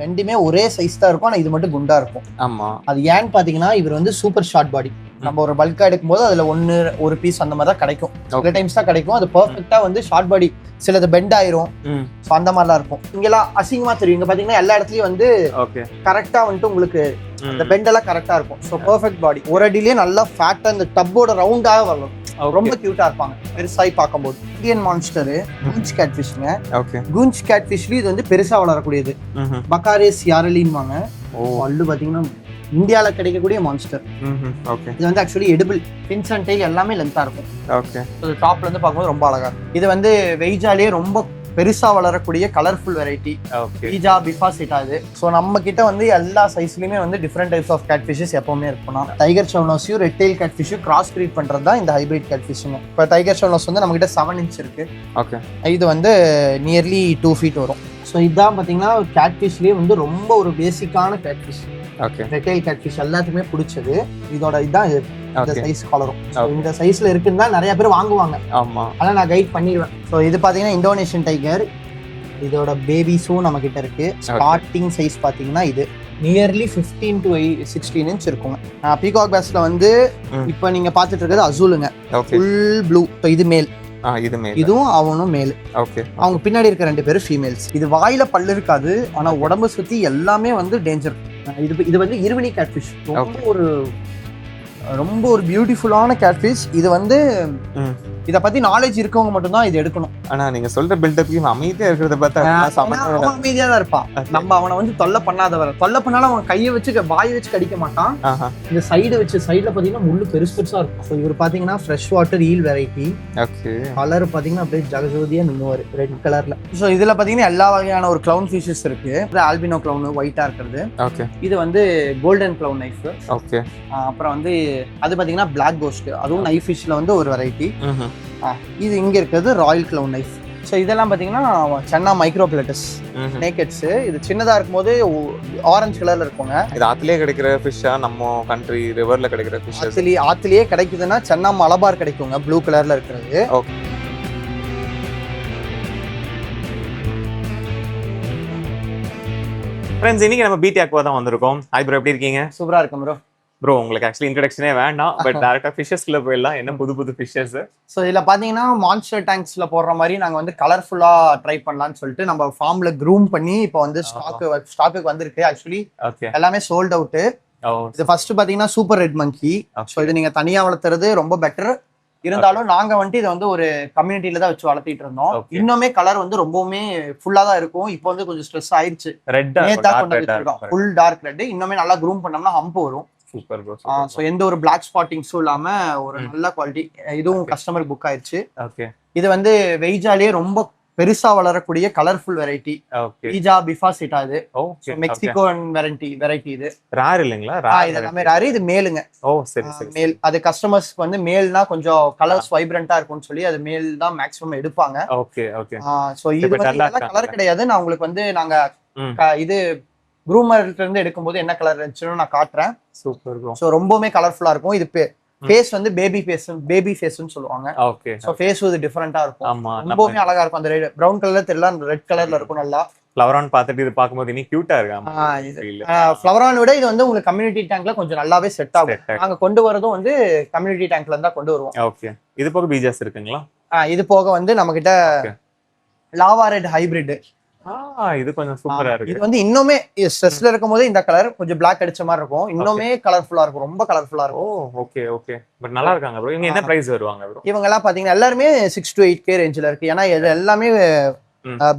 ரெண்டுமே ஒரே சைஸ் தான் இருக்கும், ஆனா இது மட்டும் குண்டா இருக்கும். ஆமா. அது ஏன்னு பாத்தீங்கன்னா இவர் வந்து சூப்பர் ஷார்ட் பாடி. நம்ம ஒரு பல்கா எடுக்கும் போது அதுல ஒரு பீஸ் அந்த மாதிரி தான் கிடைக்கும். சில டைம்ஸ் தான் கிடைக்கும். அது பெர்ஃபெக்ட்டா வந்து ஷார்ட் பாடி, சிலது பெண்ட் ஆயிரும். ஸோ அந்த மாதிரிலாம் இருக்கும். இங்கெல்லாம் அசிங்கமா தெரியும். இங்க பாத்தீங்கன்னா எல்லா இடத்துலயும் வந்து கரெக்டா வந்துட்டு உங்களுக்கு அந்த பெண்ட் எல்லாம் கரெக்டா இருக்கும். ஸோ பெர்ஃபெக்ட் பாடி. ஒரு அடியிலேயே நல்லா ஃபேட்டா இந்த டப்போட ரவுண்டாக வரணும். ரொம்ப கியூட்டா இருப்பாங்க பெருசாய் பார்க்கும்போது. Indian monster Goonj கேட்ஃபிஷ்ங்க. கூஞ்ச் கேட்ஃபிஷ்லயும் இது வந்து பெருசா வளரக்கூடியது. பக்காரேஸ் யாரலின்வாங்க. பல்லு பாத்தீங்கன்னா இந்தியால கிடைக்கக்கூடிய மான்ஸ்டர். இது வந்து actually edible. Fins and tail எல்லாமே லென்த்தா இருக்கும். டாப்ல இருந்து பார்க்கும்போது ரொம்ப அழகா இருக்கும். இது வந்து வெய்ஜாலே ரொம்ப பெருசா வளரக்கூடிய கலர்ஃபுல் வெரைட்டி. பீஜா பிஃபாசிட்டா இது. ஸோ நம்ம கிட்ட வந்து எல்லா சைஸ்லயுமே வந்து different types of cat fishes எப்பவுமே இருக்கும். டைகர் ஷவுனோஸையும் ரெட் டெயில் கேட் ஃபிஷும் கிராஸ் பிரீட் பண்றது தான் இந்த ஹைபிரிட் கேட் ஃபிஷ்ஷுங்க. இப்போ டைகர் ஷவுனோஸ் வந்து நம்ம கிட்ட 7 inch இருக்கு. இது வந்து நியர்லி 2 feet வரும். ஸோ இதுதான் பார்த்தீங்கன்னா கேட் ஃபிஷ்லேயே வந்து ரொம்ப ஒரு பேசிக்கான cat fish. Red tail gate fish எல்லாத்துக்குமே பிடிச்சது. இதோட இதுதான் இந்த சைஸ் கலரும். இந்த சைஸ்ல இருக்குன்னு தான் நிறைய பேர் வாங்குவாங்க. அதான் நான் கைட் பண்ணிடுவேன். ஸோ இது பார்த்தீங்கன்னா இந்தோனேஷியன் டைகர். இதோட பேபிஸும் நம்ம கிட்ட இருக்கு. ஸ்டார்டிங் சைஸ் பார்த்தீங்கன்னா இது நியர்லி 15 to 16 inch இருக்குங்க. பீகாக் பேஸ்ல வந்து இப்போ நீங்க பார்த்துட்டு இருக்கிறது அசூலுங்க, ஃபுல் ப்ளூ. இது மேல், இதுவும் அவனும் மேல். அவங்க பின்னாடி இருக்க 2 பேரும் ஃபீமேல்ஸ். இது வாயில பல்லு இருக்காது, ஆனா உடம்பு சுத்தி எல்லாமே வந்து டேஞ்சர். இது வந்து இருவினி கேட்ஃபிஷ். ரொம்ப ஒரு பியூட்டிஃபுல்லான கேட்ஃபிஷ். இது வந்து இத பத்தி நாலேஜ் இருக்கவங்க மட்டும் தான் இது எடுக்கணும். ஆனா நீங்க சொல்ற பில்டப்க்கு அமைதியா இருக்கிறத பார்த்தா அமைதியா தான் இருப்பான். நம்ம அவனை வந்து தொல்லை பண்ணாலும் அவன் கையை வச்சு வாய் வச்சு கடிக்க மாட்டான். இந்த சைடு வச்சு சைடுல பாத்தீங்கன்னா முள்ளு பெருசா இருக்கும். இவர் பாத்தீங்கன்னா fresh water eel variety. Colour பாத்தீங்கன்னா அப்படியே ஜகஜோதியா நின்னுவாரு ரெட் கலர்ல. சோ இதுல பாத்தீங்கன்னா எல்லா வகையான ஒரு கிளவுன் ஃபிஷஸ் இருக்கு. ஆல்பினோ கிளவுன் ஒயிட்டா இருக்கிறது. இது வந்து கோல்டன் கிளவுன் நைஃப். அப்புறம் வந்து அது பாத்தீங்கன்னா பிளாக் கோஸ்ட். அதுவும் நைஃப் ஃபிஷ்ல வந்து ஒரு வெரைட்டி. இது இங்க இருக்கிறது ராயல் கிளவுன் நைஃப். ஸோ இதெல்லாம் பார்த்தீங்கன்னா சென்னா மைக்ரோபிளட்டஸ் நேக்கெட்ஸ். இது சின்னதாக இருக்கும்போது ஆரஞ்சு கலர்ல இருக்குங்க. இது ஆத்துலேயே கிடைக்கிற ஃபிஷ்ஷா? நம்ம கண்ட்ரி ரிவர்ல கிடைக்கிற ஃபிஷ் ஆத்துலேயே கிடைக்குதுன்னா சென்னா மலபார் கிடைக்குங்க, ப்ளூ கலர்ல இருக்கிறது. ஃப்ரெண்ட்ஸ், இன்னைக்கு நம்ம பிடி அக்வா தான் வந்திருக்கோம். ஹாய் ப்ரோ, எப்படி இருக்கீங்க? சூப்பரா இருக்கும் ப்ரோ. ப்ரோ, உங்களுக்கு ஆக்சுவலி இன்ட்ரடக்ஷனே வேண்டாம், பட் டைரக்டா ஃபிஷஸ்ல போயிடலாம். என்ன புது ஃபிஷஸ்? ஸோ இதில் பார்த்தீங்கன்னா மான்ஸ்டர் டேங்க்ஸ்ல போடுற மாதிரி நாங்கள் வந்து கலர்ஃபுல்லா ட்ரை பண்ணலாம்னு சொல்லிட்டு நம்ம ஃபார்ம்ல க்ரூம் பண்ணி இப்போ வந்து ஸ்டாக்கு வந்திருக்கு. ஆக்சுவலி எல்லாமே சோல்ட் அவுட். இது ஃபர்ஸ்ட் பார்த்தீங்கன்னா சூப்பர் ரெட் மங்கி. ஸோ இது நீங்க தனியா வளர்த்துறது ரொம்ப பெட்டர். இருந்தாலும் நாங்க வந்துட்டு இதை வந்து ஒரு கம்யூனிட்டியில தான் வச்சு வளர்த்திட்டு இருந்தோம். இன்னுமே கலர் வந்து ரொம்பவுமே ஃபுல்லா தான் இருக்கும். இப்போ வந்து கொஞ்சம் ஸ்ட்ரெஸ் ஆயிடுச்சு. Full dark red. இன்னுமே நல்லா க்ரூம் பண்ணோம்னா ஹம்ப் வரும். சோ எந்த ஒரு பிளாக் ஸ்பாட்டிங்ஸும் இல்லாம ஒரு நல்ல குவாலிட்டி. இதுவும் கஸ்டமர் புக் ஆயிடுச்சு. இது வந்து வெய்ஜாலே ரொம்ப பெருசா வளரக்கூடிய கலர்ஃபுல் வெரைட்டி. பீஜா பிஃபாசிட்டா இது. மெக்சிகோன் வெரைட்டி. இது ரேர் இல்லைங்களா? இது எல்லாமே ரேர். இது மேலுங்க. மேல். அது கஸ்டமர்ஸ்க்கு வந்து மேல்னா கொஞ்சம் கலர்ஸ் வைப்ரண்டா இருக்கும்னு சொல்லி அது மேல் தான் மேக்ஸிமம் எடுப்பாங்க. சோ இது வந்து கலர் கிடையாது. நான் உங்களுக்கு வந்து நாங்க இது க்ரூமர்ல இருந்து எடுக்கும்போது என்ன கலர் இருந்துச்சுன்னு நான் காட்டுறேன். Super bro. சோ ரொம்பவே கலர்ஃபுல்லா இருக்கும். இது ஃபேஸ் வந்து பேபி ஃபேஸ்னு சொல்லுவாங்க. சோ ஃபேஸ் வந்து டிஃபரெண்டா இருக்கும். ரொம்பவே அழகா இருக்கும். அந்த பிரவுன் கலர்ல தெரியல, அந்த ரெட் கலர்ல இருக்கும். நல்லா ஃப்ளவரான் பார்த்துட்டு இது பார்க்கும்போது இன்னும் கியூட்டா இருக்கு. ஃப்ளவரான் விட இது வந்து உங்களுக்கு கம்யூனிட்டி டேங்க்ல கொஞ்சம் நல்லாவே செட் ஆகும். நாங்க கொண்டு வரதும் வந்து கம்யூனிட்டி டேங்க்ல இருந்தா கொண்டு வருவோம். இது போக பீஜாஸ் இருக்குங்களா? இது போக வந்து நம்ம கிட்ட லாவா ரெட் ஹைபிரிட். இது கொஞ்சம் சூப்பரா இருக்கு. இது வந்து இன்னுமே ஸ்ட்ரெஸ்ல இருக்கும்போது இந்த கலர் கொஞ்சம் பிளாக் அடிச்ச மாதிரி இருக்கும். இன்னுமே கலர்ஃபுல்லா இருக்கும். ரொம்ப கலர்ஃபுல்லா இருக்கும். பட் நல்லா இருக்காங்க ப்ரோ. இவங்க என்ன பிரைஸ் வருவாங்க ப்ரோ? இவங்க எல்லாம் பாத்தீங்கன்னா எல்லாருமே 6 to 8K ரேஞ்சில இருக்கு. ஏன்னா இது எல்லாமே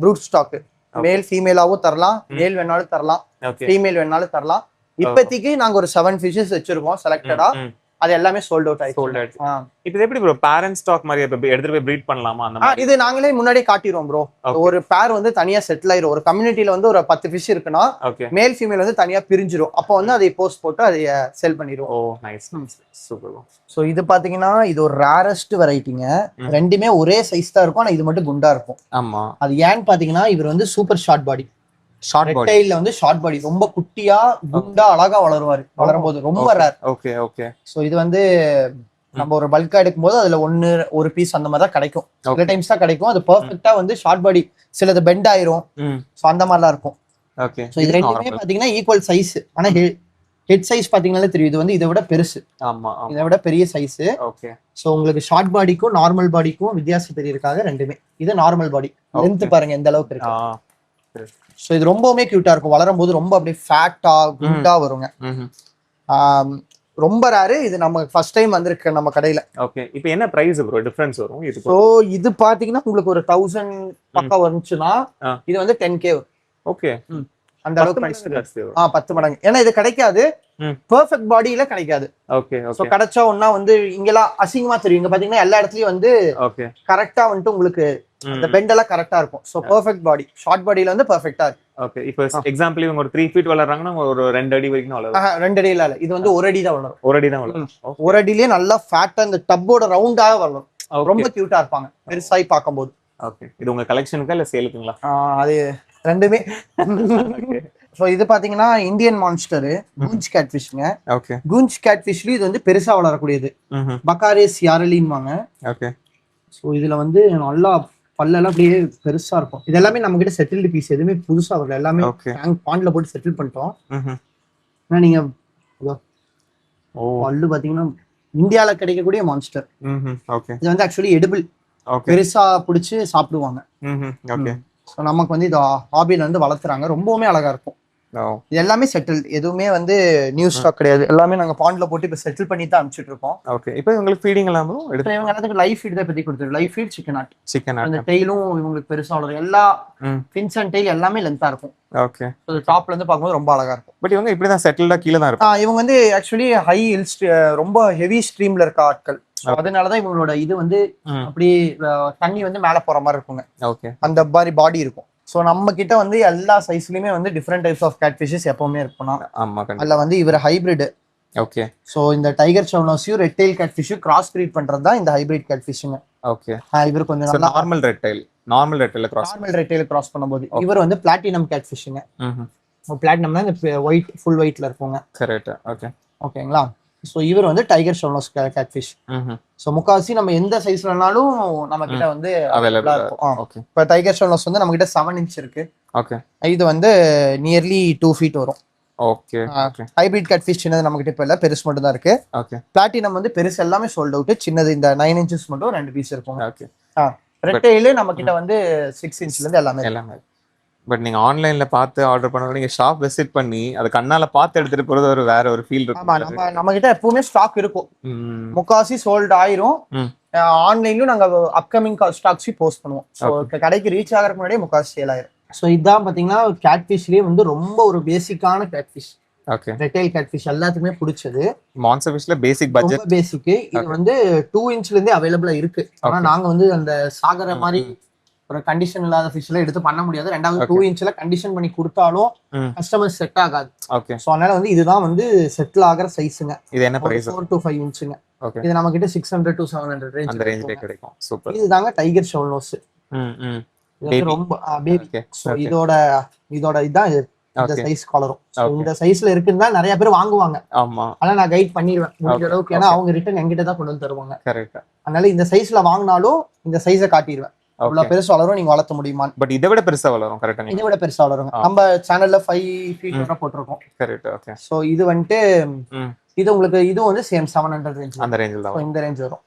ப்ரூட் ஸ்டாக். மேல் ஃபீமேலாவும் தரலாம். மேல் வேணாலும் தரலாம், ஃபீமேல் வேணாலும் தரலாம். இப்போதைக்கு நாங்க ஒரு 7 ஃபிஷஸ் வச்சிருக்கோம் செலக்டடா. அது எல்லாமே சோல்ட் அவுட் ஆயிடுச்சு. இப்போ எப்படி ப்ரோ பேரண்ட் ஸ்டாக் மாதிரி எடுத்துட்டு போய் ப்ரீட் பண்ணலாமா? அந்த மாதிரி இது நாங்களே முன்னாடியே காட்டிடுவோம் ப்ரோ. ஒரு பேர் வந்து தனியா செட்டில் ஆயிரும். ஒரு கம்யூனிட்டில வந்து ஒரு 10 ஃபிஷ் இருக்குன்னா மேல் ஃபீமேல் வந்து தனியா பிரிஞ்சிரும். அப்போ வந்து அதை போஸ்ட் போட்டு அதை செல் பண்ணிடுவோம். ஓ நைஸ், சூப்பர். சோ இது பாத்தீங்கன்னா இது ஒரு ரேரஸ்ட் வெரைட்டிங்க. ரெண்டுமே ஒரே சைஸ் தான் இருக்கும், ஆனா இது மட்டும் குண்டா இருக்கும். ஆமா. அது ஏன்னு பாத்தீங்கன்னா இவர் வந்து super short body. Short body ரெட்டைல்ல வந்து ஷார்ட் பாடி ரொம்ப குட்டியா குண்டா அழகா வளருவாரு வளரும்போது ரொம்ப ரேர். Okay okay. ஸோ இது வந்து நம்ம ஒரு பல்கா எடுக்கும் போது அதுல ஒரு பீஸ் அந்த மாதிரி தான் கிடைக்கும். சில டைம்ஸ் தான் கிடைக்கும். அது பெர்ஃபெக்ட்டா வந்து ஷார்ட் பாடி, சிலது பெண்ட் ஆயிரும். ஸோ அந்த மாதிரிலாம் இருக்கும். ஓகே. ஸோ இது ரெண்டுமே பாத்தீங்கன்னா ஈக்குவல் சைஸ். ஆனா ஹெட் சைஸ் பாத்தீங்கன்னாலே தெரியும், இது வந்து இதை விட பெருசு. ஆமா, இதை விட பெரிய சைஸ். ஓகே. ஸோ உங்களுக்கு ஷார்ட் பாடிக்கும் நார்மல் பாடிக்கும் வித்தியாசம் தெரியறதுக்காக ரெண்டுமே. இது நார்மல் பாடி, லென்த் பாருங்க எந்த அளவுக்கு இருக்கு. ஸோ இது ரொம்பவுமே கியூட்டா இருக்கும். வளரும் போது ரொம்ப அப்படியே ஃபேட்டா குண்டா வருங்க. ரொம்ப ரேரு. இது நம்ம ஃபர்ஸ்ட் டைம் வந்திருக்கு நம்ம கடையில. ஓகே. இப்போ என்ன பிரைஸ் ப்ரோ டிஃபரன்ஸ் வரும் இது? ஸோ இது பாத்தீங்கன்னா உங்களுக்கு ஒரு 1000 பக்கம் வந்துச்சுன்னா இது வந்து 10K வரும். ஓகே. அந்த அளவுக்கு பிரைஸ் ஜாஸ்தி வரும். 10 மடங்கு. ஏன்னா இது கிடைக்காது, பெர்ஃபெக்ட் பாடியில கிடைக்காது. Okay okay. சோ கிடைச்சா ஒண்ணா வந்து இங்கெல்லாம் அசிங்கமா தெரியும். இங்க பாத்தீங்கன்னா எல்லா இடத்துலயும் வந்து ஓகே கரெக்டா வந்து உங்களுக்கு அந்த பெண்ட் எல்லாம் கரெக்டா இருக்கும். சோ பெர்ஃபெக்ட் பாடி, ஷார்ட் பாடியில வந்து பெர்ஃபெக்ட்டா இருக்கு. ஓகே. இப்போ எக்ஸாம்பிள் இவங்க ஒரு 3 ஃபீட் வளர்றாங்கன்னா ஒரு 2 அடி வரைக்கும் வளரும். 2 அடியில இல்ல, இது வந்து 1 அடி தான் வளரும். 1 அடி தான் வளரும். 1 அடியிலே நல்லா ஃபேட்டா இந்த டப்போட ரவுண்டாக வளரும். ரொம்ப கியூட்டா இருப்பாங்க பெருசாய் பார்க்கும்போது. ஓகே. இது உங்க கலெக்ஷனுக்கா இல்ல சேலுக்குங்களா? அது ரெண்டுமே. ஸோ இது பாத்தீங்கன்னா இந்தியன் மான்ஸ்டர் கூஞ்ச் கேட் ஃபிஷ்ங்க. ஓகே. கூஞ்ச் கேட் ஃபிஷ்லயும் இது வந்து பெருசா வளரக்கூடியது. பக்காரேஸ் யாரலின்வாங்க. ஓகே. ஸோ இதுல வந்து நல்லா பல்லெல்லாம் அப்படியே பெருசா இருக்கும். இது எல்லாமே நம்ம கிட்ட செட்டில்டு பீஸ், எதுவுமே புதுசா வரல. எல்லாமே பாண்ட்ல போட்டு செட்டில் பண்ணிட்டோம். நீங்க பல்லு பாத்தீங்கன்னா இந்தியால கிடைக்கக்கூடிய மான்ஸ்டர். இது வந்து ஆக்சுவலி எடிபிள். பெருசா பிடிச்சு சாப்பிடுவாங்க. ஸோ நமக்கு வந்து இது ஹாபியில வந்து வளர்த்துறாங்க. ரொம்பவுமே அழகா இருக்கும். இது எல்லாமே செட்டில், எதுவுமே வந்து நியூ ஸ்டாக் கிடையாது. எல்லாமே நாங்க பாண்ட்ல போட்டு இப்ப செட்டில் பண்ணி தான் அனுப்பிச்சிட்டு இருக்கோம். ஓகே. இப்போ உங்களுக்கு ஃபீடிங் எல்லாம் இவங்க எல்லாத்துக்கும் லைஃப் ஃபீட் தான் பத்தி கொடுத்துருக்கு. Life feed chicken heart. அந்த ஆட் டெய்லும் இவங்களுக்கு பெருசா வளரும். எல்லா ஃபின்ஸ் அண்ட் டெய்ல் எல்லாமே லென்த்தா இருக்கும். ஓகே. ஸோ டாப்ல இருந்து பார்க்கும்போது ரொம்ப அழகா இருக்கும். பட் இவங்க இப்படி தான் செட்டில்டா கீழே தான் இருக்கும். இவங்க வந்து ஆக்சுவலி ஹை ஹில்ஸ், ரொம்ப ஹெவி ஸ்ட்ரீம்ல இருக்க ஆட்கள். அதனாலதான் இவங்களோட இது வந்து அப்படியே தண்ணி வந்து மேல போற மாதிரி இருக்குங்க. ஓகே. அந்த மாதிரி பாடி இருக்கும். ஸோ நம்ம கிட்ட வந்து எல்லா சைஸ்லயுமே வந்து different types of cat fishes எப்பவுமே இருக்கணும். அதுல வந்து இவர் ஹைபிரிட். ஓகே. ஸோ இந்த டைகர் சவுனோசியும் ரெட் டெயில் கேட் ஃபிஷும் கிராஸ் பிரீட் பண்றது தான் இந்த ஹைபிரிட் கேட் ஃபிஷ்ங்க. ஓகே. இவர் கொஞ்சம் நல்லா நார்மல் ரெட் டெயில் கிராஸ் பண்ணும்போது இவர் வந்து பிளாட்டினம் கேட் ஃபிஷ்ங்க. பிளாட்டினம்னா இந்த ஒயிட் ஃபுல் ஒயிட்ல இருக்குங்க. கரெக்ட். ஓகே. ஓகேங்களா. ஸோ இவர் வந்து டைகர் ஷோனோஸ் கேட் ஃபிஷ். ஸோ முக்காவாசி நம்ம எந்த சைஸ்லனாலும் நம்ம கிட்ட வந்து அவைலபிளா இருக்கும். இப்போ டைகர் ஷோனோஸ் வந்து நம்ம கிட்ட 7 inch இருக்கு. ஓகே. இது வந்து நியர்லி 2 feet வரும். ஓகே. ஹைபிரிட் கேட் ஃபிஷ் சின்னது நம்ம கிட்ட இப்போ இல்லை, பெருசு மட்டும் தான் இருக்கு. ஓகே. பிளாட்டினம் வந்து பெருசு எல்லாமே சோல்ட் அவுட். சின்னது இந்த 9 inches மட்டும் 2 பீஸ் இருக்கும். ஓகே. ரெட்டையில நம்ம கிட்ட வந்து 6 inchல இருந்து எல்லாமே. பட் நீங்க ஆன்லைன்ல பார்த்து ஆர்டர் பண்ணணும், நீங்க ஷாப் விசிட் பண்ணி அது கண்ணால பார்த்து எடுத்துட்டு போறது ஒரு வேற ஒரு ஃபீல் இருக்கும். ஆமா, நம்ம கிட்ட எப்பவுமே ஸ்டாக் இருக்கும். முக்காசி சோல்ட் ஆயிரும். ஆன்லைன்லயும் நாங்க அப்கமிங் ஸ்டாக்ஸ் போஸ்ட் பண்ணுவோம். ஸோ கடைக்கு ரீச் ஆகிறதுக்கு முன்னாடியே முக்காசி சேல் ஆயிரும். ஸோ இதான் பாத்தீங்கன்னா கேட் ஃபிஷ்லயே வந்து ரொம்ப ஒரு பேசிக்கான cat fish. Okay. Red tail cat fish எல்லாத்துக்குமே பிடிச்சது. மான்ஸ்டர் ஃபிஷ்ல பேசிக் பட்ஜெட் பேசிக். இது வந்து 2 inchல இருந்தே அவைலபிளா இருக்கு. ஆனா நாங்க வந்து அந்த சாகர மாதிரி ஒரு கண்டிஷன் இல்லாத ஃபிஷ் எல்லாம் எடுத்து பண்ண முடியாது. ரெண்டாவது 2 inchல கண்டிஷன் பண்ணி கொடுத்தாலும் கஸ்டமர்ஸ் செட் ஆகாது. ஓகே. சோ அதனால வந்து இதுதான் வந்து செட்டில் ஆகிற சைஸ்ங்க. இது என்ன பிரைஸ்? 4 to 5 inchங்க. ஓகே. இது நம்ம கிட்ட 600 to 700 ரேஞ்ச் அந்த ரேஞ்சிலே கிடைக்கும். சூப்பர். இதுதாங்க டைகர் ஷோல்னோஸ். இது ரொம்ப பேபி. சோ இதோட இதான் இந்த சைஸ் கலரும். இந்த சைஸ்ல இருக்குன்னா நிறைய பேர் வாங்குவாங்க. ஆமா. ஆனா நான் கைட் பண்ணிடுவேன் முடிஞ்ச அளவுக்கு. ஏன்னா அவங்க ரிட்டர்ன் என்கிட்ட தான் கொண்டு வந்து தருவாங்க. கரெக்ட். அதனால இந்த சைஸ்ல வாங்கினாலும் இந்த சைஸை காட்டிடுவேன். அவ்வளவு பெருசா வளரும், நீங்க வளர்த்த முடியுமா? பட் இதை விட பெருசா வளரும். கரெக்டா? இதை விட பெருசா வளரும். நம்ம சேனல்ல 5 feet வரை போட்டிருக்கோம். கரெக்ட். ஓகே. சோ இது வந்துட்டு இது உங்களுக்கு இது வந்து சேம் 700 ரேஞ்ச். அந்த ரேஞ்சில தான் இந்த ரேஞ்ச் வரும்.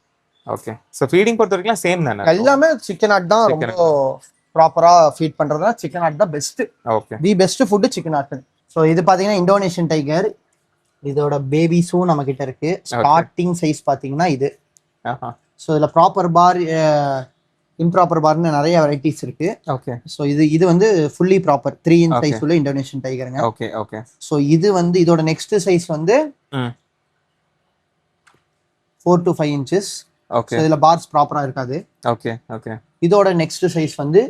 ஓகே. சோ ஃபீடிங் பொறுத்த வரைக்கும் சேம் தானே? எல்லாமே சிக்கன் ஆட் தான் ரொம்ப ப்ராப்பரா ஃபீட் பண்றதுனா சிக்கன் ஆட் தான் best. Okay. The best food chicken heart. So இது பாத்தீங்கன்னா இந்தோனேஷியன் டைகர். இதோட பேபிஸும் நம்ம கிட்ட இருக்கு. ஸ்டார்டிங் சைஸ் பாத்தீங்கன்னா இது. சோ இதுல ப்ராப்பர் பார், இம்ப்ராப்பர் பார்னு நிறைய வெரைட்டிஸ் இருக்கு. ஓகே. சோ இது வந்து ஃபுல்லி ப்ராப்பர் 3 inch சைஸ் உள்ள இந்தோனேஷியன் டைகருங்க. ஓகே. ஓகே. சோ இது வந்து இதோட நெக்ஸ்ட் சைஸ் வந்து 4 to 5 inches. ஓகே. சோ இதுல பார்ஸ் ப்ராப்பரா இருக்காது. ஓகே. ஓகே. இதோட நெக்ஸ்ட் சைஸ் வந்து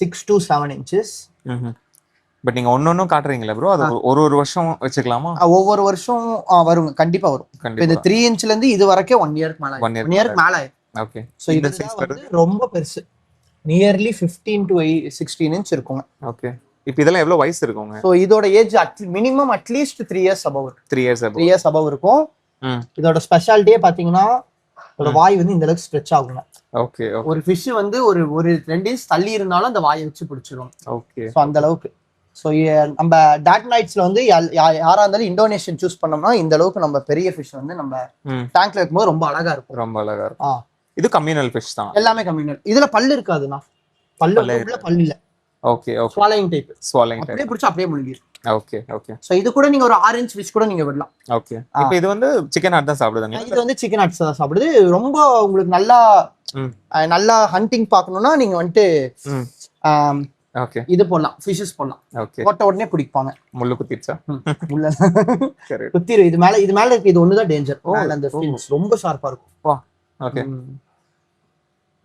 6 to 7 inches. பட் நீங்க ஒன்னொன்னும் காட்டுறீங்களா ப்ரோ? அது ஒரு வருஷம் வச்சுக்கலாமா? ஒவ்வொரு வருஷம் வரும், கண்டிப்பா வரும். இந்த 3 inchல இருந்து இது வரைக்கும் 1 year மேல 1 year மேல. ஓகே. சோ இந்த சைஸ் வந்து ரொம்ப பெருசு. நியர்லி 15 to 16 inch இருக்குங்க. ஓகே. இப்போ இதெல்லாம் எவ்வளவு வயசு இருக்குங்க? ஸோ இதோட age minimum at least 3 years above. 3 years 3 years above இருக்கும். இதோட ஸ்பெஷாலிட்டியே பாத்தீங்கன்னா இதோட வாய் வந்து இந்த அளவுக்கு ஸ்ட்ரெச் ஆகுங்க. ஓகே. ஒரு ஃபிஷ் வந்து ஒரு 2 inch தள்ளி இருந்தாலும் அந்த வாயை வச்சு பிடிச்சிடும். ஓகே. ஸோ அந்த அளவுக்கு. ஸோ நம்ம டாட்னைட்ஸ்ல வந்து யாரா இருந்தாலும் இந்தோனேஷியன் சூஸ் பண்ணோம்னா இந்த அளவுக்கு நம்ம பெரிய ஃபிஷ் வந்து நம்ம டேங்க்ல வைக்கும்போது ரொம்ப அழகா இருக்கும். ரொம்ப அழகா இருக்கும். இது கம்யூனல் ஃபிஷ் தான். எல்லாமே கம்யூனல். இதுல பல்லு இருக்காதுண்ணா. பல்லு இல்ல. ஓகே. Swallowing type. அப்படியே பிடிச்சா அப்படியே முழுங்கிடும். ஓகே. சோ இது கூட நீங்க ஒரு ஆரஞ்சு ஃபிஷ் கூட நீங்க விடலாம். ஓகே. இப்போ இது வந்து சிக்கன் ஹார்ட் தான் சாப்பிடுதுங்க. இது வந்து சிக்கன் ஹார்ட்ஸ் தான் சாப்பிடுது. ரொம்ப உங்களுக்கு நல்லா ஹண்டிங் பார்க்கணும்னா நீங்க வந்துட்டு ஓகே இது போடலாம், ஃபிஷஸ் போடலாம். ஓகே. போட்ட உடனே பிடிப்பாங்க. முள்ளு குத்திடுச்சா? முள்ள குத்திரும். இது மேல இருக்கு. இது ஒண்ணுதான் டேஞ்சர். அந்த ஃபின்ஸ் ரொம்ப ஷார்ப்பா இருக்கும். வா. ஓகே.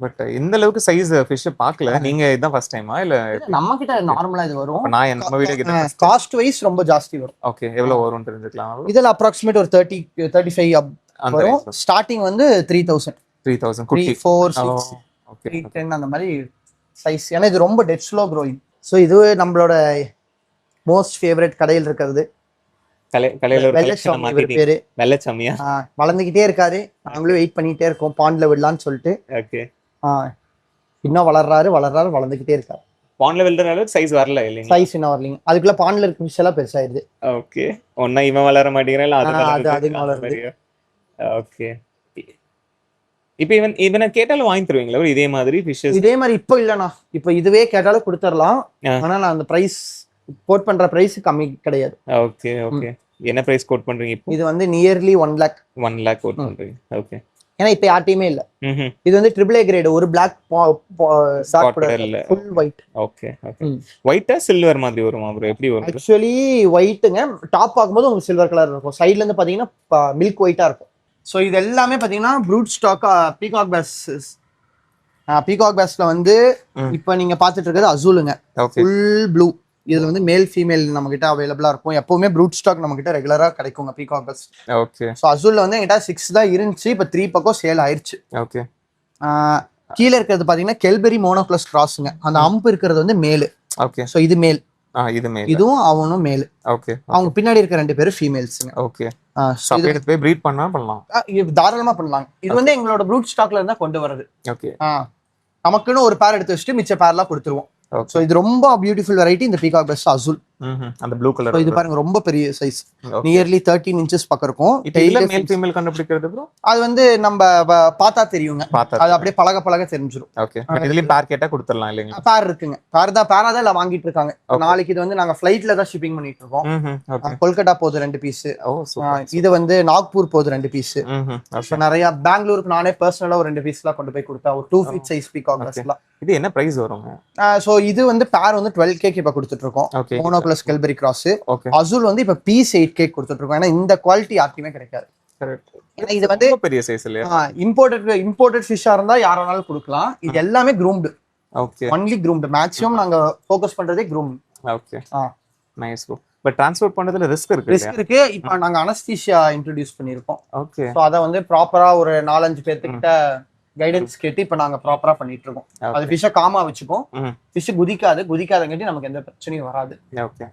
பட் இந்த அளவுக்கு சைஸ் ஃபிஷ் பார்க்கல. நீங்க இதான் ஃபர்ஸ்ட் டைமா இல்ல? நம்ம கிட்ட நார்மலா இது வரும். நான் நம்ம வீடியோ கிட்ட காஸ்ட் வைஸ் ரொம்ப ஜாஸ்தி வரும். ஓகே. எவ்வளவு வரும் தெரிஞ்சுக்கலாம்? இதெல்லாம் அப்ராக்ஸிமேட் ஒரு 30-35 வரும். ஸ்டார்டிங் வந்து 3000 குட்டி 4 6 ஓகே 10 அந்த மாதிரி சைஸ். ஏன்னா இது ரொம்ப டெட் ஸ்லோ க்ரோயிங். ஸோ இது நம்மளோட மோஸ்ட் ஃபேவரட் கடையில் இருக்கிறது. வெள்ளச்சாமியா வளர்ந்துகிட்டே இருக்காரு. நாங்களும் வெயிட் பண்ணிட்டே இருக்கோம் பாண்ட்ல விடலான்னு சொல்லிட்டு. இன்னும் வளர்றாரு வளர்ந்துகிட்டே இருக்காரு. பாண்ட்ல விடுற அளவுக்கு சைஸ் வரல இல்லைங்க? சைஸ் இன்னும் வரலீங்க. அதுக்குள்ள பாண்ட்ல இருக்க ஃபிஷ் எல்லாம் பெருசாயிருது. ஓகே. ஒண்ணா இவன் வளர மாட்டேங்கிறா அது வளருது. ஓகே. இப்போ இவனை கேட்டாலும் வாங்கி தருவீங்களா இதே மாதிரி ஃபிஷஸ்? இதே மாதிரி இப்போ இல்லைண்ணா. இப்போ இதுவே கேட்டாலும் கொடுத்துடலாம். ஆனா நான் அந்த பிரைஸ் கோட் பண்ற பிரைஸ் கம்மி கிடையாது. ஓகே. என்ன பிரைஸ் கோட் பண்றீங்க இப்போ? இது வந்து நியர்லி 1 lakh கோட் பண்றீங்க. ஓகே. ஏன்னா இப்ப யார்ட்டையுமே இல்ல. இது வந்து AAA கிரேட். ஒரு பிளாக் இல்ல, ஃபுல் ஒயிட். ஓகே. ஒயிட்டா சில்வர் மாதிரி வருமா ப்ரோ? எப்படி வரும்? ஆக்சுவலி ஒயிட்ங்க. டாப் பார்க்கும்போது உங்களுக்கு சில்வர் கலர் இருக்கும். சைடுல இருந்து பாத்தீங்கன்னா மில்க் ஒயிட்டா இருக்கும். ஸோ இது எல்லாமே பாத்தீங்கன்னா ப்ரூட் ஸ்டாக் பீகாக் பேஸ்ல வந்து இப்ப நீங்க பாத்துட்டு இருக்கிறது அசூலுங்க. Full blue. இதுல வந்து மேல் ஃபீமேல் நம்ம கிட்ட அவைலபிளா இருக்கும். எப்பவுமே ப்ரூட் ஸ்டாக் நம்ம கிட்ட ரெகுலரா கிடைக்குங்க பீகாக் பேஸ். ஓகே. ஸோ அசூல்ல வந்து என்கிட்ட 6 தான் இருந்துச்சு. இப்ப 3 பக்கம் சேல் ஆயிருச்சு. ஓகே. கீழே இருக்கிறது பாத்தீங்கன்னா கெல்பெரி மோனோக்ளஸ் கிராஸுங்க. அந்த அம்பு இருக்கிறது வந்து மேல். ஓகே. ஸோ இது மேல். இதுவும் அவனும் மேல். ஓகே. அவங்க பின்னாடி இருக்க 2 பேரும் ஃபீமேல்ஸ்ங்க. ஓகே. எடுத்து போய் ப்ரீட் பண்ணலாம். தாராளமா பண்ணலாம். இது வந்து எங்களோட ப்ரூட் ஸ்டாக்ல இருந்தா கொண்டு வரது. ஓகே. நமக்குன்னு ஒரு பேர் எடுத்து வச்சுட்டு மிச்ச பேர்லாம் கொடுத்துருவோம். சோ இது ரொம்ப பியூட்டிஃபுல் வெரைட்டி. இந்த பீகாக் பேஸ் அசூல். அந்த ப்ளூ கலர். இது பாருங்க ரொம்ப பெரிய சைஸ். நியர்லி 13 inches பக்கம் இருக்கும். இதுல மேல் ஃபீமேல் கண்டுபிடிக்கிறது ப்ரோ? அது வந்து நம்ம பார்த்தா தெரியுங்க. அது அப்படியே பழக தெரிஞ்சிரும். ஓகே. இதுலயும் பேர் கேட்டா கொடுத்துறலாம் இல்லைங்க? பேர் இருக்குங்க. பேரா தான் எல்லாம் வாங்கிட்டு இருக்காங்க. நாளைக்கு இது வந்து நாங்க ஃளைட்ல தான் ஷிப்பிங் பண்ணிட்டு இருக்கோம். கொல்கட்டா போகுது 2 பீஸ். இது வந்து நாக்பூர் போகுது 2 பீஸ். நிறைய பெங்களூருக்கு நானே பர்சனலா ஒரு 2 பீஸ்லாம் கொண்டு போய் கொடுத்தா ஒரு 2 feet சைஸ் பீகாக் பேஸ்லாம். இது என்ன பிரைஸ் வருங்க? சோ இது வந்து பேர் வந்து 12K இப்ப கொடுத்துட்டு இருக்கோம். மோனோக்ளஸ் கெல்பெரி கிராஸ். அசூல் வந்து இப்ப பீஸ் 8K கொடுத்துட்டு இருக்கோம். ஏன்னா இந்த குவாலிட்டி யாருக்குமே கிடைக்காது. இது வந்து பெரிய சைஸ் இல்லையா? இம்போர்ட்டட் ஃபிஷ்ஷா இருந்தா யாரானாலும் கொடுக்கலாம். இது எல்லாமே groomed. Okay. Only groomed. Maximum நாங்க ஃபோக்கஸ் பண்றதே grooming. Okay. Nice bro. But transport பண்றதுல ரிஸ்க் இருக்கு. இப்போ நாங்க அனஸ்தீசியா இன்ட்ரோ듀ஸ் பண்ணிருக்கோம். ஓகே. சோ அத வந்து ப்ராப்பரா ஒரு 4-5 பேர்கிட்ட கைடன்ஸ் கேட்டு இப்ப நாங்க ப்ராப்பரா பண்ணிட்டு இருக்கோம். அது ஃபிஷ்ஷை காமா வச்சுப்போம். ஃபிஷ் குதிக்காதங்காட்டி நமக்கு எந்த பிரச்சனையும் வராது. ஓகே.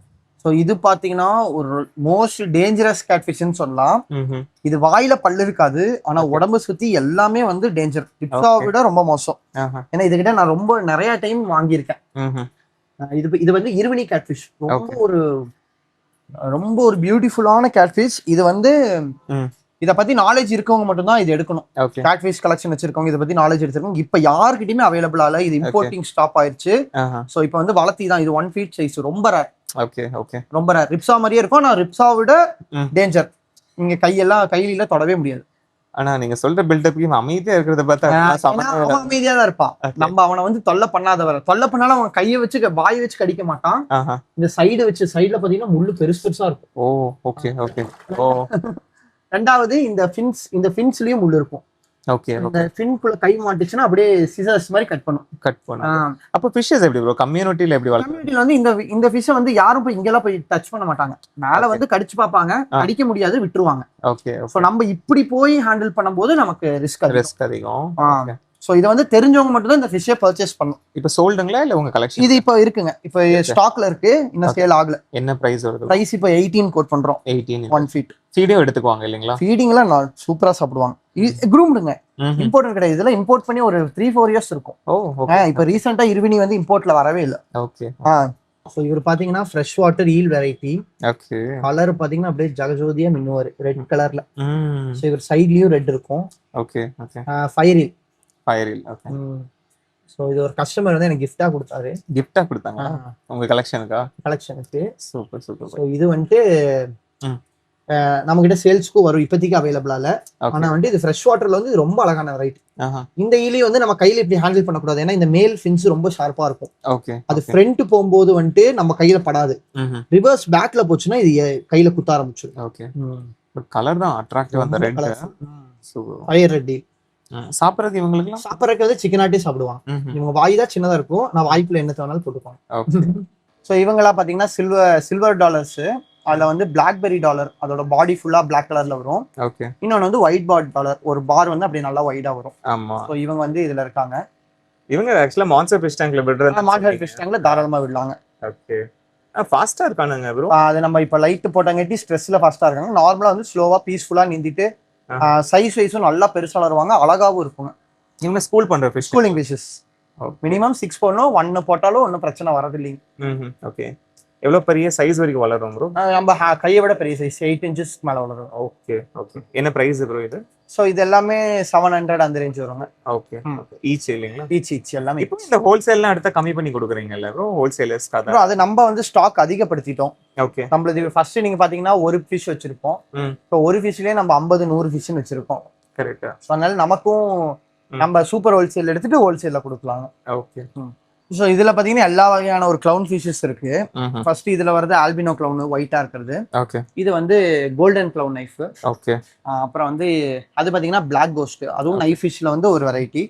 சோ இது பாத்தீங்கன்னா ஒரு மோஸ்ட் டேஞ்சரஸ் கேட்ஃபிஷ்னு சொல்லலாம். இது வாயில பல்லு இருக்காது. ஆனா உடம்பு சுத்தி எல்லாமே வந்து டேஞ்சர். டிப்ஸாவை விட ரொம்ப மோசம். ஏன்னா இதுகிட்ட நான் ரொம்ப நிறைய டைம் வாங்கியிருக்கேன். இது வந்து இருவினி கேட்ஃபிஷ். ரொம்ப ஒரு பியூட்டிஃபுல்லான கேட்ஃபிஷ். இது வந்து இத பத்தி நாலேஜ் இருக்கவங்க மட்டும் தான் இது எடுக்கணும். கேட்ஃபிஷ் கலெக்ஷன் வச்சிருக்கவங்க இத பத்தி நாலேஜ் எடுத்துருக்கோம். இப்ப யாருக்கிட்டயுமே அவைலபிள் ஆல. இது இம்போர்ட்டிங் ஸ்டாப் ஆயிருச்சு. சோ இப்ப வந்து வளர்த்தி தான். இது 1 feet சைஸ். ரொம்ப ரேர். ரொம்ப ரேர். ரிப்ஸா மாதிரியே இருக்கும். ஆனா ரிப்ஸா விட டேஞ்சர். நீங்க கையில தொடவே முடியாது. ஆனா நீங்க சொல்ற பில்டப்க்கு அமைதியா இருக்கிறத பார்த்தா அவன் அமைதியா தான் இருப்பான். நம்ம அவனை வந்து தொல்லை பண்ணாலும் அவன் கையை வச்சு வாய் வச்சு கடிக்க மாட்டான். இந்த சைடுல பாத்தீங்கன்னா முள்ளு பெருசா இருக்கும். ஓ ஓகே. ரெண்டாவது இந்த ஃபின்ஸ்லயும் முள்ளு இருக்கும். ஓகே. இந்த ஃபின்குள்ள கை மாட்டுச்சுன்னா அப்படியே சிசர்ஸ் மாதிரி கட் பண்ணும். அப்ப ஃபிஷஸ் எப்படி ப்ரோ கம்யூனிட்டில எப்படி வளர்க்கும்? கம்யூனிட்டில வந்து இந்த ஃபிஷ்ஷை வந்து யாரும் போய் இங்கெல்லாம் போய் டச் பண்ண மாட்டாங்க. மேல வந்து கடிச்சு பார்ப்பாங்க. கடிக்க முடியாது, விட்டுருவாங்க. ஓகே. சோ நம்ம இப்படி போய் ஹேண்டில் பண்ணும்போது நமக்கு ரிஸ்க் அதிகம். ஸோ இதை வந்து தெரிஞ்சவங்க மட்டும் தான் இந்த ஃபிஷ்ஷை பர்ச்சேஸ் பண்ணும். இப்போ சோல்டுங்களா இல்லை உங்க கலெக்ஷன்? இது இப்போ இருக்குங்க, இப்போ ஸ்டாக்ல இருக்கு, இன்னும் சேல் ஆகல. என்ன பிரைஸ் வருது? பிரைஸ் இப்போ 18 கோட் பண்றோம். 18 1 feet. ஃபீடியும் எடுத்துக்குவாங்க இல்லைங்களா? ஃபீடிங்லாம் சூப்பரா சாப்பிடுவாங்க. க்ரூம்டுங்க, இம்போர்ட் கிடையாது. இதெல்லாம் இம்போர்ட் பண்ணி ஒரு 3-4 இயர்ஸ் இருக்கும். இப்போ ரீசெண்டா இருவினி வந்து இம்போர்ட்ல வரவே இல்லை. ஓகே. ஸோ இவர் பாத்தீங்கன்னா fresh water eel variety. Okay. Colour பாத்தீங்கன்னா அப்படியே ஜகஜோதியா மின்னுவாரு ரெட் கலர்ல. ஸோ இவர் சைட்லயும் ரெட் இருக்கும். Okay okay. Fire eel. Fire eel. Okay. So இது ஒரு கஸ்டமர் வந்து எனக்கு கிஃப்டா கொடுத்தாரு. கிஃப்டா கொடுத்தாங்க உங்க கலெக்ஷனுக்கா? கலெக்ஷனுக்கு. Super super. ஸோ இது வந்துட்டு நம்ம கிட்ட சேல்ஸ்க்கும் வரும், இப்போதைக்கு அவைலபிளா இல்ல. ஆனா வந்து இது ஃப்ரெஷ் வாட்டர்ல வந்து ரொம்ப அழகான வெரைட்டி. இந்த ஈலி வந்து நம்ம கையில இப்படி ஹேண்டில் பண்ணக்கூடாது, ஏன்னா இந்த மேல் ஃபின்ஸ் ரொம்ப ஷார்ப்பா இருக்கும். ஓகே. அது ஃப்ரண்ட் போகும்போது வந்துட்டு நம்ம கையில படாது. ரிவர்ஸ் பேக்ல போச்சுன்னா இது கையில குத்த ஆரம்பிச்சிடும். ஓகே. கலர் தான் அட்ராக்டிவ் அந்த red. Super. Fire red eel. சாப்பிட்றதுக்கு இவங்களுக்கு சாப்பிட்றதுக்கு வந்து சிக்கனாட்டே சாப்பிடுவாங்க. இவங்க வாய் தான் சின்னதா இருக்கும், நான் வாய்க்குள்ள என்ன வேணாலும் போட்டுப்பாங்க. ஸோ இவங்கெல்லாம் பாத்தீங்கன்னா சில்வர் டாலர்ஸ். அதுல வந்து பிளாக்பெரி டாலர், அதோட பாடி ஃபுல்லா பிளாக் கலர்ல வரும். ஓகே. இன்னொன்னு வந்து ஒயிட் பாட் டாலர், ஒரு பார் வந்து அப்படியே நல்லா ஒயிட்டா வரும். ஆமா. ஸோ இவங்க வந்து இதுல இருக்காங்க. இவங்க ஆக்சுவலா மான்ஸ்டர் ஃபிஷ் டேங்க்ல விடுறது. மான்ஸ்டர் ஃபிஷ் டேங்க்ல தாராளமா விடலாங்க. ஓகே. ஃபாஸ்டா இருக்கானுங்க ப்ரோ. அது நம்ம இப்ப லைட் போட்டாங்கட்டி ஸ்ட்ரெஸ்ல ஃபாஸ்டா இருக்காங்க. நார்மலா வந்து ஸ்லோவா பீஸ்ஃபுல்லா நீந்திட்டு சைஸ் வைஸும் நல்லா பெருசா வருவாங்க, அழகாவும் இருக்குங்க. இவங்க ஸ்கூல் பண்ற ஃபிஷ், ஸ்கூலிங் ஃபிஷஸ். மினிமம் 6 போடணும், 1 போட்டாலும் ஒன்றும் பிரச்சனை வரது இல்லைங்க. ஓகே. எவ்வளவு பெரிய சைஸ் வரைக்கும் வளரும் ப்ரோ? நம்ம கையை விட பெரிய சைஸ் 8 inches மேல வளரும். Okay okay. என்ன பிரைஸ் ப்ரோ இது? ஸோ இது எல்லாமே 700 அந்த ரேஞ்ச் வருங்க. ஓகே. ஈச் இல்லைங்களா? ஈச் எல்லாமே. இப்போ இந்த ஹோல்சேல்லாம் எடுத்தா கம்மி பண்ணி கொடுக்குறீங்கல்ல ப்ரோ? ஹோல்சேலர்ஸ்க்கு ப்ரோ அது நம்ம வந்து ஸ்டாக் அதிகப்படுத்திட்டோம். ஓகே. நம்மளது ஃபர்ஸ்ட் நீங்க பாத்தீங்கன்னா ஒரு ஃபிஷ் வச்சிருப்போம். இப்போ ஒரு ஃபிஷ்லயே நம்ம 50-100 ஃபிஷ்னு வச்சிருக்கோம். கரெக்டா. ஸோ அதனால நமக்கும் நம்ம சூப்பர் ஹோல்சேல் எடுத்துட்டு ஹோல்சேல்ல கொடுக்கலாம். ஓகே. ஸோ இதுல பாத்தீங்கன்னா எல்லா வகையான ஒரு கிளவுன் ஃபிஷஸ் இருக்கு. ஃபர்ஸ்ட் இதுல வருது ஆல்பினோ கிளவுன், ஒயிட்டா இருக்கிறது. ஓகே. இது வந்து கோல்டன் கிளவுன் நைஃப். ஓகே. அப்புறம் வந்து அது பாத்தீங்கன்னா பிளாக் கோஸ்ட், அதுவும் நைஃப் ஃபிஷ்ல வந்து ஒரு வெரைட்டி.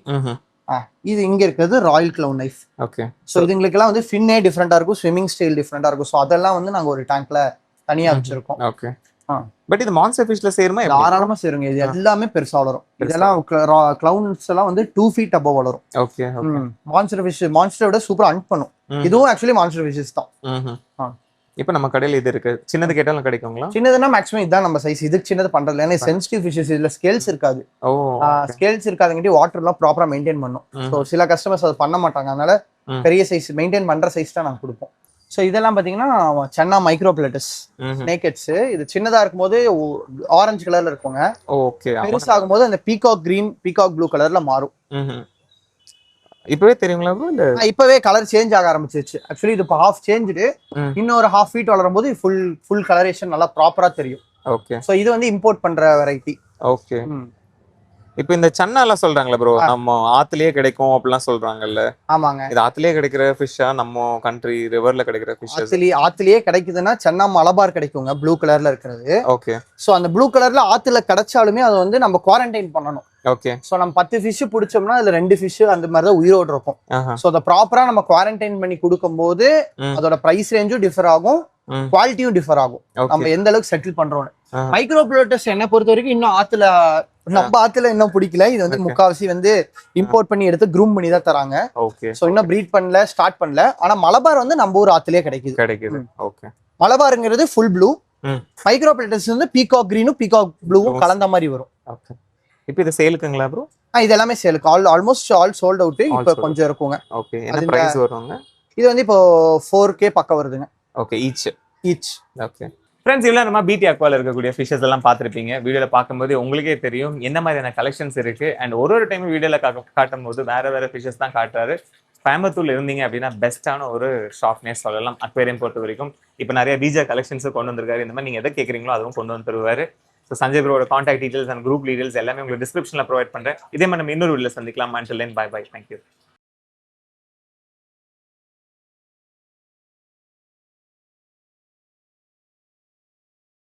இது இங்க இருக்கிறது royal clown knife. Okay. So இதுங்களுக்கெல்லாம் வந்து ஃபின்னே டிஃப்ரெண்டா இருக்கும், ஸ்விமிங் ஸ்டைல் டிஃப்ரெண்டா இருக்கும். ஸோ அதெல்லாம் வந்து நாங்க ஒரு டேங்க்ல தனியா வச்சிருக்கோம். ஓகே. பட் இது மான்ஸ்டர் ஃபிஷ்ல சேருமா? தாராளமா சேருங்க. இது எல்லாமே பெருசா வளரும். இதெல்லாம் கிளவுன்ஸ் எல்லாம் வந்து 2 feet above வளரும். ஓகே. மான்ஸ்டர் ஃபிஷ் மான்ஸ்டரை விட சூப்பரா ஹண்ட் பண்ணும். இதுவும் ஆக்சுவலி மான்ஸ்டர் ஃபிஷஸ் தான். இப்போ நம்ம கடையில இது இருக்கு, சின்னது கேட்டாலும் கிடைக்குங்களா? சின்னதுன்னா மேக்ஸிமம் இதுதான் நம்ம சைஸ். இதுக்கு சின்னது பண்றது ஏன்னா சென்சிட்டிவ் ஃபிஷஸ், இதுல ஸ்கேல்ஸ் இருக்காது. ஸ்கேல்ஸ் இருக்காதுங்கிட்டி வாட்டர் எல்லாம் ப்ராப்பரா மெயின்டைன் பண்ணும். ஸோ சில கஸ்டமர்ஸ் அதை பண்ண மாட்டாங்க, அதனால பெரிய சைஸ் மெயின்டைன் பண்ற சைஸ் தான் நாங்க கொடுப்போம். ஸோ இதெல்லாம் பாத்தீங்கன்னா சென்னா மைக்ரோபிளேட்டஸ் நேக்கெட்ஸ். இது சின்னதா இருக்கும்போது ஆரஞ்சு கலர்ல இருக்குங்க. ஓகே. பெருசாகும் போது அந்த பீகாக் கிரீன், பீகாக் ப்ளூ கலர்ல மாறும். இப்பவே தெரியுங்களா ப்ரோ? இல்ல இப்பவே கலர் சேஞ்ச் ஆக ஆரம்பிச்சிருச்சு. ஆக்சுவலி இது இப்போ ஹாஃப் சேஞ்சுடு, இன்னொரு ½ feet வளரும் போது ஃபுல் கலரேஷன் நல்லா ப்ராப்பரா தெரியும். ஓகே. ஸோ இது வந்து இம்போர்ட் பண்ற வெரைட்டி. ஓகே. இப்போ இந்த சன்னா எல்லாம் சொல்றாங்களே ப்ரோ, நம்ம ஆத்துலயே கிடைக்கும் அப்படிலாம் சொல்றாங்கல்ல? ஆமாங்க. இது ஆத்துலயே கிடைக்கிற ஃபிஷ்ஷா, நம்ம கண்ட்ரி ரிவர்ல கிடைக்கிற ஃபிஷ்? ஆத்துலயே கிடைக்குதுன்னா சென்னா மலபார் கிடைக்குங்க, ப்ளூ கலர்ல இருக்கிறது. ஓகே. ஸோ அந்த ப்ளூ கலர்ல ஆத்துல கிடைச்சாலுமே அதை வந்து நம்ம குவாரண்டைன் பண்ணணும். ஓகே. ஸோ நம்ம 10 ஃபிஷ் பிடிச்சோம்னா அதுல 2 ஃபிஷ் அந்த மாதிரி தான் உயிரோடு இருக்கும். ஸோ அதை ப்ராப்பரா நம்ம குவாரண்டைன் பண்ணி கொடுக்கும் போது அதோட பிரைஸ் ரேஞ்சும் டிஃபர் ஆகும், குவாலிட்டியும் டிஃபர் ஆகும், நம்ம எந்த அளவுக்கு செட்டில் பண்றோம். மைக்ரோபிளேட்டஸ் என்ன பொறுத்த வரைக்கும் இன்னும் ஆத்துல நம்ம ஆத்துல இன்னும் பிடிக்கல. இது வந்து முக்காவாசி வந்து இம்போர்ட் பண்ணி எடுத்து க்ரூம் பண்ணி தான் தராங்க. ஓகே. சோ இன்னும் ப்ரீட் பண்ணல, ஸ்டார்ட் பண்ணல. ஆனா மலபார் வந்து நம்ம ஊர் ஆத்துலயே கிடைக்குது. ஓகே. மலபாருங்கிறது ஃபுல் ப்ளூ, மைக்ரோபிளேட்டஸ் வந்து பீகாக் கிரீனும் பீகாக் ப்ளூவும் கலந்த மாதிரி வரும். ஓகே. இப்போ இது சேலுக்குங்களா ப்ரோ? இது எல்லாமே சேலுக்கு. Almost all sold out. இப்போ கொஞ்சம் இருக்குங்க. ஓகே. என்ன பிரைஸ் வருங்க? இது வந்து இப்போ 4K பக்கம் வருதுங்க. ஓகே. ஈச். ஓகே. ஃப்ரெண்ட்ஸ், இவ்வளோ நம்ம பிடி அக்வால இருக்கக்கூடிய ஃபிஷஸ் எல்லாம் பார்த்துருப்பீங்க. வீடியோவில் பார்க்கும்போது உங்களுக்கே தெரியும் என்ன மாதிரியான கலெக்ஷன்ஸ் இருக்கு. அண்ட் ஒரு டைம் வீடியோவில் காட்டும் போது வேற ஃபிஷஸ் தான் காட்டுறாரு. கோயம்புத்தூர்ல இருந்தீங்க அப்படின்னா பெஸ்ட்டான ஒரு ஷாப்னே சொல்லலாம். அக்வேரியம் பொறுத்த வரைக்கும் இப்போ நிறைய பீஜா கலெக்ஷன்ஸும் கொண்டு வந்திருக்காரு. இந்த மாதிரி நீங்கள் எதை கேட்குறீங்களோ அதுவும் கொண்டு வந்து தருவாரு. ஸோ சஞ்சய் ப்ரோட contact details and group details எல்லாமே உங்களுக்கு டிஸ்கிரிப்ஷனில் ப்ரொவைட் பண்ணுறேன். இதே மாதிரி நம்ம இன்னொரு வீடியோவில் சந்திக்கலாம். until then, bye bye. Thank you.